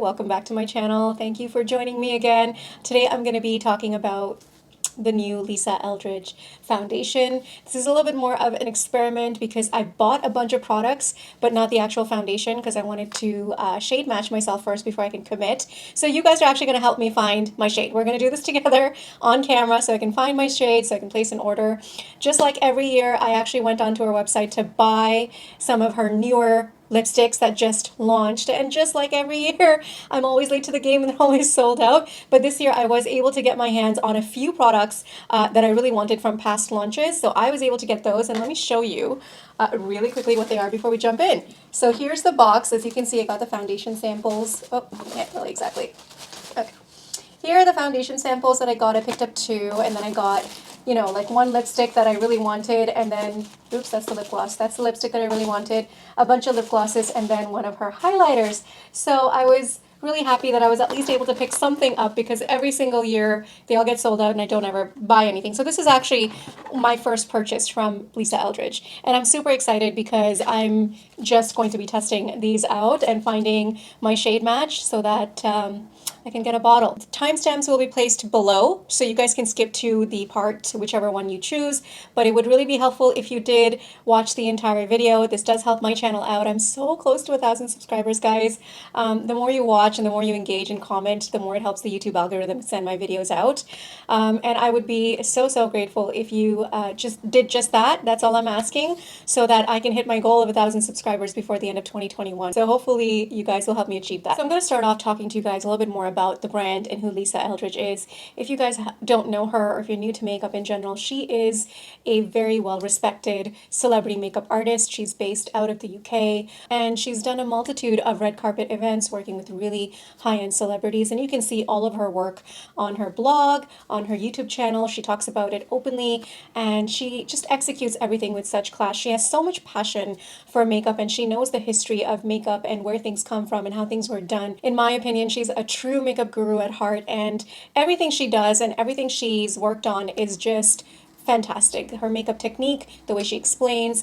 Welcome back to my channel. Thank you for joining me again. Today I'm going to be talking about the new Lisa Eldridge foundation. This is a little bit more of an experiment because I bought a bunch of products, but not the actual foundation because I wanted to shade match myself first before I can commit. So you guys are actually going to help me find my shade. We're going to do this together on camera so I can find my shade, so I can place an order. Just like every year, I actually went onto her website to buy some of her newer lipsticks that just launched, and just like every year I'm always late to the game and they're always sold out, but this year I was able to get my hands on a few products that I really wanted from past launches, so I was able to get those, and let me show you really quickly what they are before we jump in. So here's the box. As you can see, I got the foundation samples. Oh, I can't really exactly. Okay. Here are the foundation samples that I got. I picked up two, and then I got, like one lipstick that I really wanted, and then, oops, that's the lip gloss. That's the lipstick that I really wanted, a bunch of lip glosses, and then one of her highlighters. So I was really happy that I was at least able to pick something up because every single year they all get sold out and I don't ever buy anything. So this is actually my first purchase from Lisa Eldridge. And I'm super excited because I'm just going to be testing these out and finding my shade match so that I can get a bottle. The timestamps will be placed below, so you guys can skip to the part, whichever one you choose, but it would really be helpful if you did watch the entire video. This does help my channel out. I'm so close to 1,000 subscribers, guys. The more you watch and the more you engage and comment, the more it helps the YouTube algorithm send my videos out. And I would be so grateful if you just did just that. That's all I'm asking, so that I can hit my goal of 1,000 subscribers before the end of 2021. So hopefully you guys will help me achieve that. So I'm going to start off talking to you guys a little bit more about the brand and who Lisa Eldridge is. If you guys don't know her, or if you're new to makeup in general, she is a very well-respected celebrity makeup artist. She's based out of the UK, and she's done a multitude of red carpet events working with really high-end celebrities, and you can see all of her work on her blog, on her YouTube channel. She talks about it openly, and she just executes everything with such class. She has so much passion for makeup, and she knows the history of makeup and where things come from and how things were done. In my opinion, she's a true makeup guru at heart, and everything she does and everything she's worked on is just fantastic. Her makeup technique, the way she explains,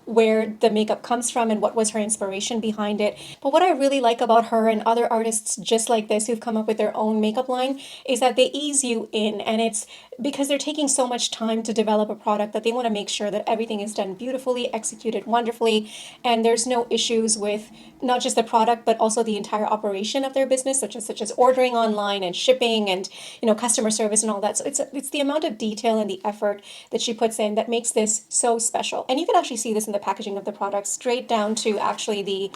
where the makeup comes from and what was her inspiration behind it. But what I really like about her and other artists just like this who've come up with their own makeup line is that they ease you in, and it's because they're taking so much time to develop a product that they want to make sure that everything is done beautifully, executed wonderfully, and there's no issues with not just the product but also the entire operation of their business, such as ordering online and shipping and customer service and all that. So it's the amount of detail and the effort that she puts in that makes this so special. And you can actually see this in the packaging of the product, straight down to actually the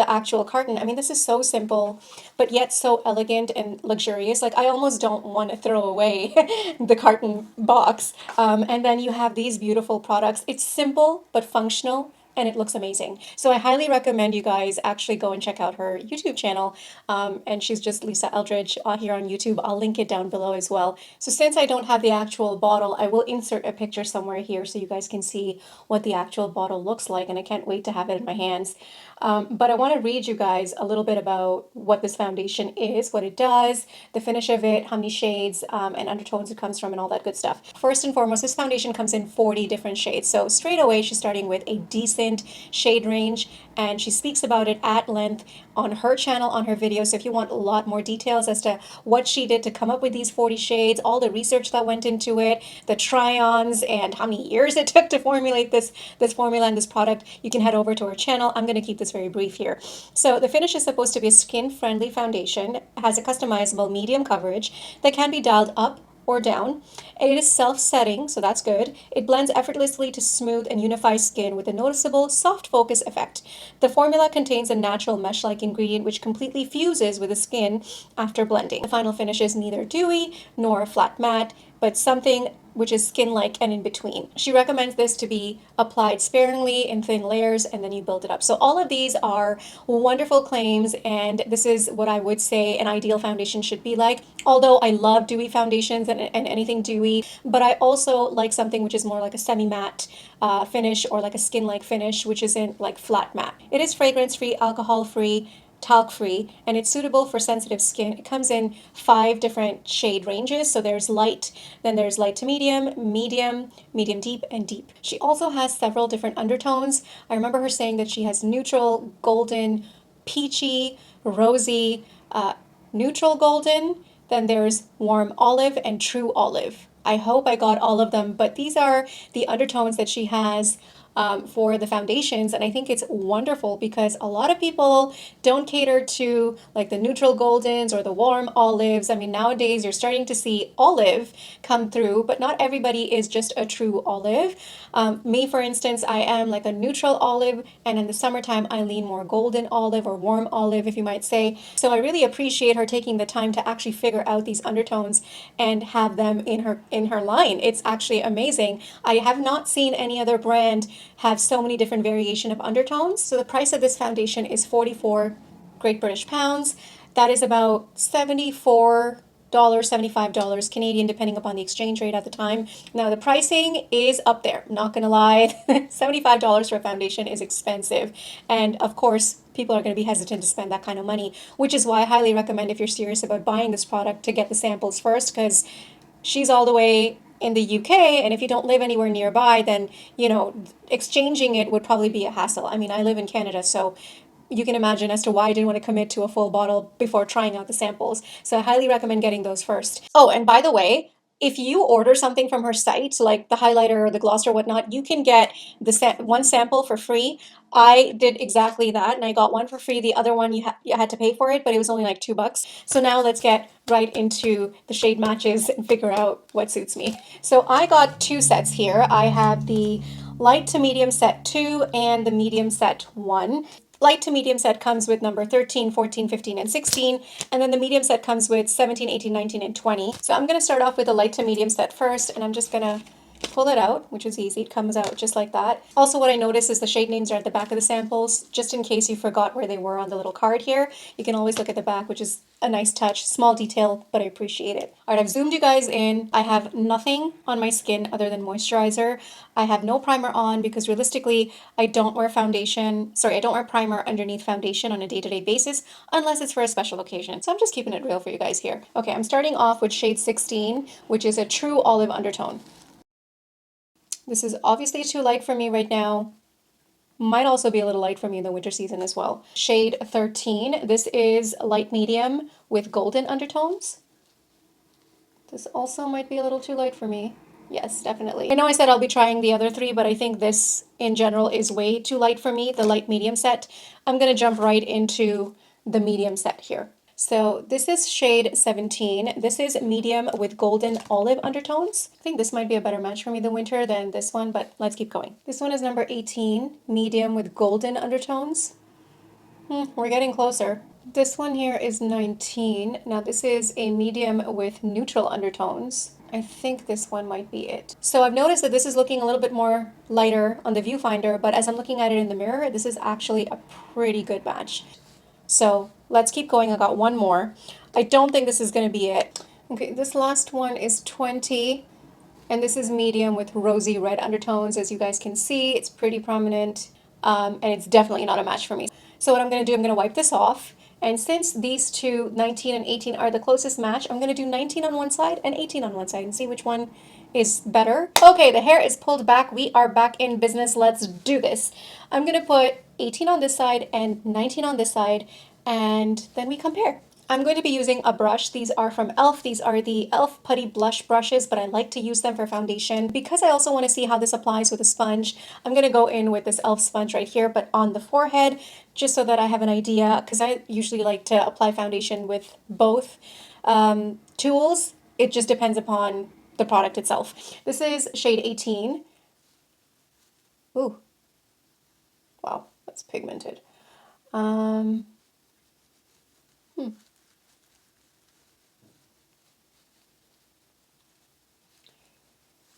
actual carton. I mean, this is so simple, but yet so elegant and luxurious. Like, I almost don't want to throw away the carton box. And then you have these beautiful products. It's simple, but functional, and it looks amazing. So I highly recommend you guys actually go and check out her YouTube channel. And she's just Lisa Eldridge here on YouTube. I'll link it down below as well. So since I don't have the actual bottle, I will insert a picture somewhere here so you guys can see what the actual bottle looks like, and I can't wait to have it in my hands. But I want to read you guys a little bit about what this foundation is, what it does, the finish of it, how many shades and undertones it comes from, and all that good stuff. First and foremost, this foundation comes in 40 different shades. So straight away, she's starting with a decent shade range, and she speaks about it at length on her channel, on her videos. So if you want a lot more details as to what she did to come up with these 40 shades, all the research that went into it, the try-ons, and how many years it took to formulate this formula and this product, you can head over to her channel. I'm going to keep this very brief here. So the finish is supposed to be a skin-friendly foundation. It has a customizable medium coverage that can be dialed up or down. It is self-setting, so that's good. It blends effortlessly to smooth and unify skin with a noticeable soft focus effect. The formula contains a natural mesh-like ingredient which completely fuses with the skin after blending. The final finish is neither dewy nor flat matte, but something which is skin-like and in between. She recommends this to be applied sparingly in thin layers, and then you build it up. So all of these are wonderful claims, and this is what I would say an ideal foundation should be like. Although I love dewy foundations and anything dewy, but I also like something which is more like a semi-matte finish, or like a skin-like finish, which isn't like flat matte. It is fragrance-free, alcohol-free, talc free, and it's suitable for sensitive skin. It comes in 5 different shade ranges. So there's light, then there's light to medium, medium deep, and deep. She also has several different undertones. I remember her saying that she has neutral, golden, peachy, rosy, neutral golden, then there's warm olive and true olive. I hope I got all of them, but these are the undertones that she has for the foundations, and I think it's wonderful because a lot of people don't cater to like the neutral goldens or the warm olives. I mean, nowadays you're starting to see olive come through, but not everybody is just a true olive. Me, for instance, I am like a neutral olive, and in the summertime I lean more golden olive or warm olive, if you might say. So I really appreciate her taking the time to actually figure out these undertones and have them in her line. It's actually amazing. I have not seen any other brand have so many different variation of undertones. So the price of this foundation is 44 Great British pounds. That is about 74 $75 Canadian, depending upon the exchange rate at the time. Now the pricing is up there, not gonna lie. $75 for a foundation is expensive, and of course people are going to be hesitant to spend that kind of money, which is why I highly recommend, if you're serious about buying this product, to get the samples first, because she's all the way in the UK, and if you don't live anywhere nearby, then exchanging it would probably be a hassle. I mean, I live in Canada, so you can imagine as to why I didn't want to commit to a full bottle before trying out the samples. So I highly recommend getting those first. Oh, and by the way, if you order something from her site, like the highlighter or the gloss or whatnot, you can get one sample for free. I did exactly that, and I got one for free. The other one you had to pay for it, but it was only like $2. So now let's get right into the shade matches and figure out what suits me. So I got two sets here. I have the light to medium set 2 and the medium set 1. Light to medium set comes with number 13, 14, 15, and 16, and then the medium set comes with 17, 18, 19, and 20. So I'm going to start off with the light to medium set first, and I'm just going to pull it out, which is easy. It comes out just like that. Also, what I noticed is the shade names are at the back of the samples, just in case you forgot where they were on the little card here. You can always look at the back, which is a nice touch. Small detail, but I appreciate it. All right, I've zoomed you guys in. I have nothing on my skin other than moisturizer. I have no primer on because realistically, I don't wear foundation. Sorry, I don't wear primer underneath foundation on a day-to-day basis unless it's for a special occasion. So I'm just keeping it real for you guys here. Okay, I'm starting off with shade 16, which is a true olive undertone. This is obviously too light for me right now. Might also be a little light for me in the winter season as well. Shade 13. This is light medium with golden undertones. This also might be a little too light for me. Yes, definitely. I know I said I'll be trying the other three, but I think this in general is way too light for me, the light medium set. I'm going to jump right into the medium set here. So this is shade 17. This is medium with golden olive undertones. I think this might be a better match for me the winter than this one, but let's keep going. This one is number 18, medium with golden undertones. We're getting closer. This one here is 19. Now this is a medium with neutral undertones. I think this one might be it. So I've noticed that this is looking a little bit more lighter on the viewfinder, but as I'm looking at it in the mirror, this is actually a pretty good match. So let's keep going. I got one more. I don't think this is going to be it. Okay, this last one is 20, and this is medium with rosy red undertones. As you guys can see, it's pretty prominent, and it's definitely not a match for me. So what I'm going to do, I'm going to wipe this off. And since these two, 19 and 18, are the closest match, I'm going to do 19 on one side and 18 on one side and see which one is better. Okay, the hair is pulled back. We are back in business. Let's do this. I'm going to put 18 on this side and 19 on this side, and then we compare. I'm going to be using a brush. These are from e.l.f. These are the e.l.f. Putty Blush brushes, but I like to use them for foundation because I also want to see how this applies with a sponge. I'm going to go in with this e.l.f. sponge right here, but on the forehead, just so that I have an idea, because I usually like to apply foundation with both tools. It just depends upon the product itself. This is shade 18. Ooh, wow, that's pigmented.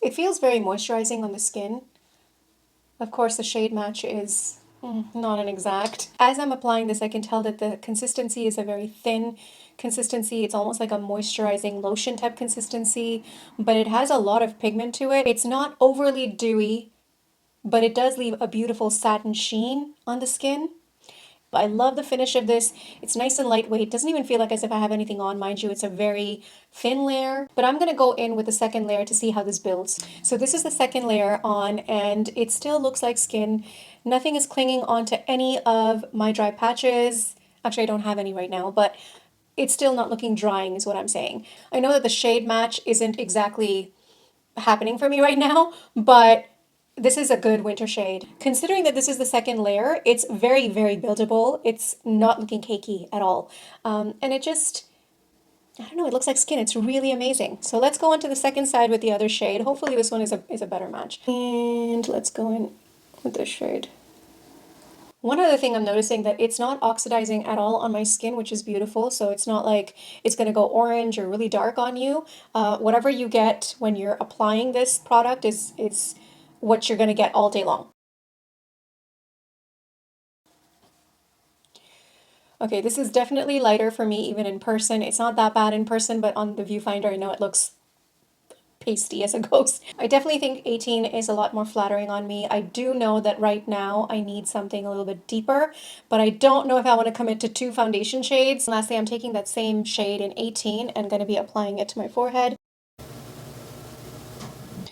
It feels very moisturizing on the skin. Of course, the shade match is not an exact. As I'm applying this, I can tell that the consistency is a very thin consistency. It's almost like a moisturizing lotion type consistency, but it has a lot of pigment to it. It's not overly dewy, but it does leave a beautiful satin sheen on the skin. I love the finish of this. It's nice and lightweight. It doesn't even feel like as if I have anything on, mind you. It's a very thin layer, but I'm going to go in with the second layer to see how this builds. So this is the second layer on, and it still looks like skin. Nothing is clinging onto any of my dry patches. Actually, I don't have any right now, but it's still not looking drying, is what I'm saying. I know that the shade match isn't exactly happening for me right now, but this is a good winter shade. Considering that this is the second layer, it's very, very buildable. It's not looking cakey at all. And it just, I don't know, it looks like skin. It's really amazing. So let's go on to the second side with the other shade. Hopefully this one is a better match. And let's go in with this shade. One other thing I'm noticing that it's not oxidizing at all on my skin, which is beautiful. So it's not like it's going to go orange or really dark on you. Whatever you get when you're applying this product is what you're going to get all day long. Okay, this is definitely lighter for me even in person. It's not that bad in person, but on the viewfinder, I know it looks pasty as a ghost. I definitely think 18 is a lot more flattering on me. I do know that right now I need something a little bit deeper, but I don't know if I want to commit to two foundation shades. And lastly, I'm taking that same shade in 18 and going to be applying it to my forehead.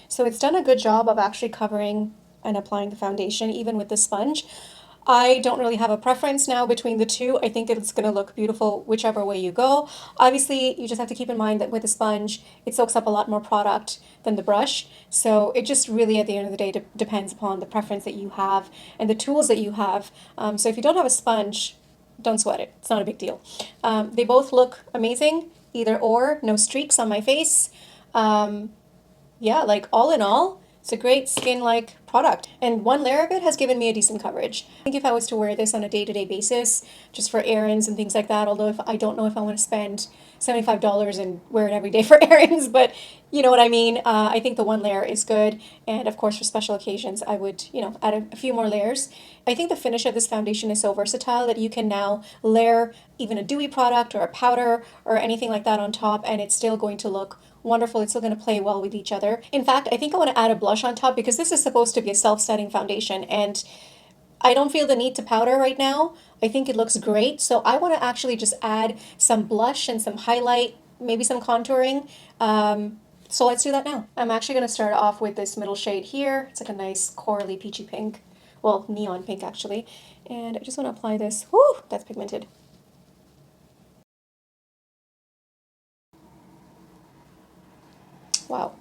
So it's done a good job of actually covering and applying the foundation even with the sponge. I don't really have a preference now between the two. I think it's going to look beautiful whichever way you go. Obviously, you just have to keep in mind that with a sponge, it soaks up a lot more product than the brush. So it just really, at the end of the day, depends upon the preference that you have and the tools that you have. So if you don't have a sponge, don't sweat it. It's not a big deal. They both look amazing, either or, no streaks on my face. Yeah, like all in all, it's a great skin-like product. And one layer of it has given me a decent coverage. I think if I was to wear this on a day-to-day basis, just for errands and things like that, although if I don't know if I want to spend $75 and wear it every day for errands, but you know what I mean. I think the one layer is good. And of course, for special occasions, I would, add a few more layers. I think the finish of this foundation is so versatile that you can now layer even a dewy product or a powder or anything like that on top, and it's still going to look wonderful. It's still going to play well with each other. In fact, I think I want to add a blush on top because this is supposed to be a self-setting foundation, and I don't feel the need to powder right now. I think it looks great. So I want to actually just add some blush and some highlight, maybe some contouring. So let's do that now. I'm actually going to start off with this middle shade here. It's like a nice corally peachy pink. Well, neon pink actually. And I just want to apply this. Whoo, that's pigmented. Wow.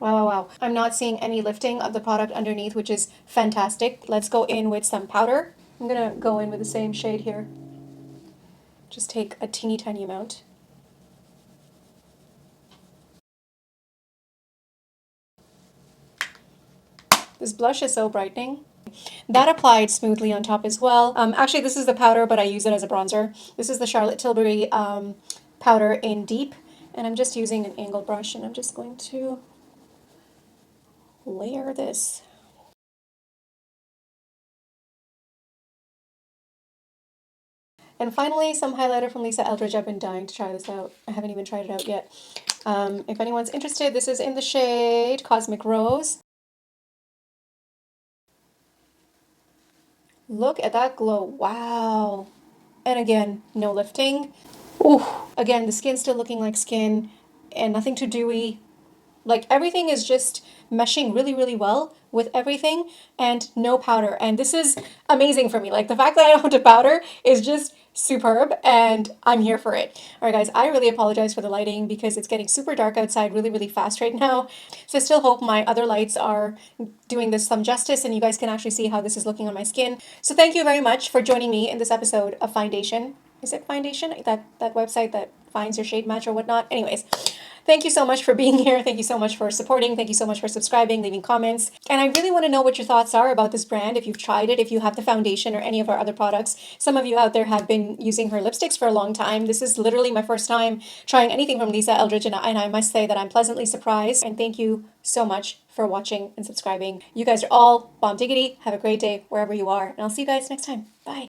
Wow, wow, wow. I'm not seeing any lifting of the product underneath, which is fantastic. Let's go in with some powder. I'm gonna go in with the same shade here. Just take a teeny tiny amount. This blush is so brightening. That applied smoothly on top as well. Actually, this is the powder, but I use it as a bronzer. This is the Charlotte Tilbury powder in Deep, and I'm just using an angled brush, and I'm just going to layer this. And finally, some highlighter from Lisa Eldridge. I've been dying to try this out. I haven't even tried it out yet. If anyone's interested, this is in the shade Cosmic Rose. Look at that glow. Wow. And again, no lifting. Ooh. Again, the skin's still looking like skin and nothing too dewy. Like everything is just meshing really, really well with everything and no powder. And this is amazing for me. Like the fact that I don't have to powder is just superb and I'm here for it. All right, guys, I really apologize for the lighting because it's getting super dark outside really, really fast right now. So I still hope my other lights are doing this some justice and you guys can actually see how this is looking on my skin. So thank you very much for joining me in this episode of Foundation. Is it Foundation? That website that finds your shade match or whatnot? Anyways, thank you so much for being here. Thank you so much for supporting. Thank you so much for subscribing, leaving comments. And I really want to know what your thoughts are about this brand. If you've tried it, if you have the foundation or any of our other products. Some of you out there have been using her lipsticks for a long time. This is literally my first time trying anything from Lisa Eldridge, and I must say that I'm pleasantly surprised. And thank you so much for watching and subscribing. You guys are all bomb diggity. Have a great day wherever you are. And I'll see you guys next time. Bye.